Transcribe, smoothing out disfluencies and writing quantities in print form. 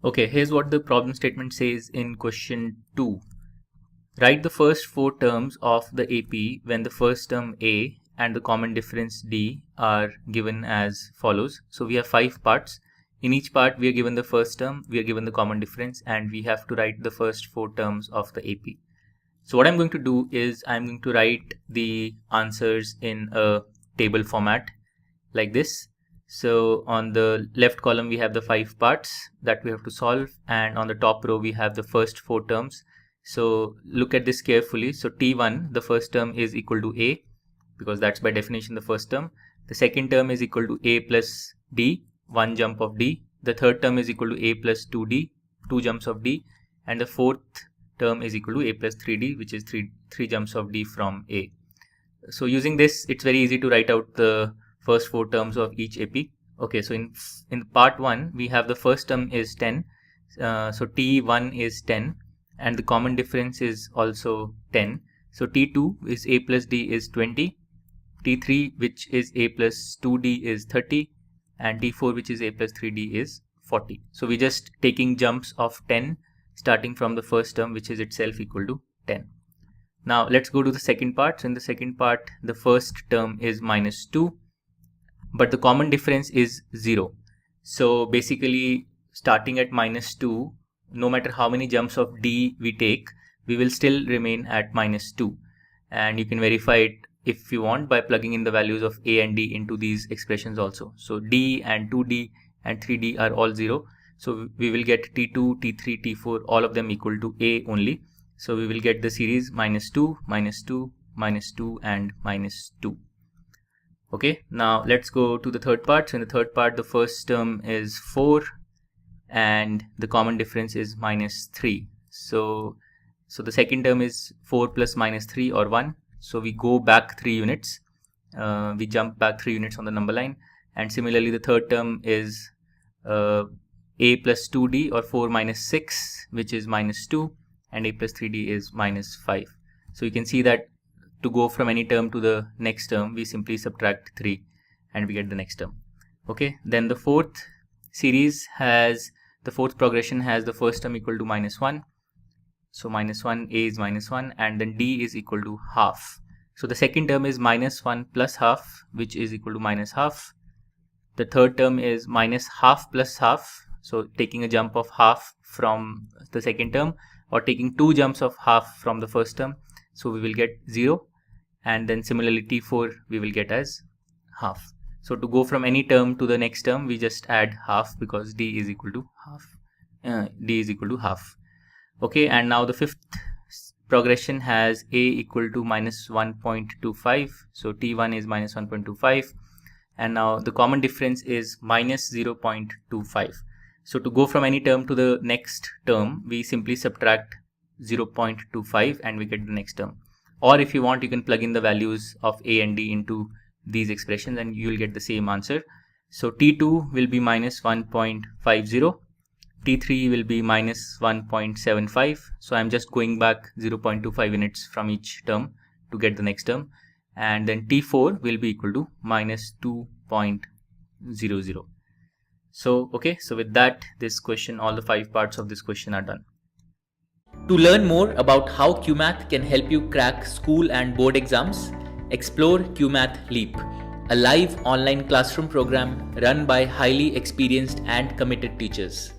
Okay, here's what the problem statement says in question 2. Write the first 4 terms of the AP when the first term A and the common difference D are given as follows. So we have 5 parts. In each part we are given the first term, we are given the common difference, and we have to write the first 4 terms of the AP. So what I'm going to do is I'm going to write the answers in a table format like this. So on the left column we have the 5 parts that we have to solve, and on the top row we have the first 4 terms. So look at this carefully. So T1, the first term, is equal to A, because that's by definition the first term. The second term is equal to A plus D, 1 jump of D. The third term is equal to A plus 2D, 2 jumps of D. And the fourth term is equal to A plus 3D, which is 3 jumps of D from A. So using this, it's very easy to write out the first 4 terms of each AP. Okay, so in part 1 we have the first term is 10. So T1 is 10, and the common difference is also 10. So T2 is A plus D is 20. T3, which is A plus 2D, is 30, and T4, which is A plus 3D, is 40. So we're just taking jumps of 10 starting from the first term, which is itself equal to 10. Now let's go to the second part. So in the second part, the first term is minus 2, but the common difference is 0. So basically, starting at minus 2, no matter how many jumps of D we take, we will still remain at minus 2. And you can verify it if you want by plugging in the values of A and D into these expressions also. So D and 2D and 3D are all 0. So we will get T2, T3, T4, all of them equal to A only. So we will get the series minus 2, minus 2, minus 2, and minus 2. Okay, now let's go to the third part. So in the third part, the first term is 4 and the common difference is minus 3. So the second term is 4 plus minus 3, or 1. So we go back 3 units. We jump back 3 units on the number line. And similarly, the third term is A plus 2D, or 4 minus 6, which is minus 2, and A plus 3D is minus 5. So you can see that to go from any term to the next term, we simply subtract 3 and we get the next term. Okay, then the fourth series has, the fourth progression has the first term equal to minus 1. So minus 1, A is minus 1, and then D is equal to half. So the second term is minus 1 plus half, which is equal to minus half. The third term is minus half plus half. So taking a jump of half from the second term, or taking 2 jumps of half from the first term. So we will get 0. And then similarly T4 we will get as half. So to go from any term to the next term, we just add half, because D is equal to half. D is equal to half. Okay, and now the fifth progression has A equal to minus 1.25. So T1 is minus 1.25, and now the common difference is minus 0.25. So to go from any term to the next term, we simply subtract 0.25 and we get the next term. Or if you want, you can plug in the values of A and D into these expressions and you will get the same answer. So T2 will be minus 1.50. T3 will be minus 1.75. So I'm just going back 0.25 units from each term to get the next term. And then T4 will be equal to minus 2.00. So, okay, so with that, this question, all the 5 parts of this question are done. To learn more about how QMath can help you crack school and board exams, explore QMath Leap, a live online classroom program run by highly experienced and committed teachers.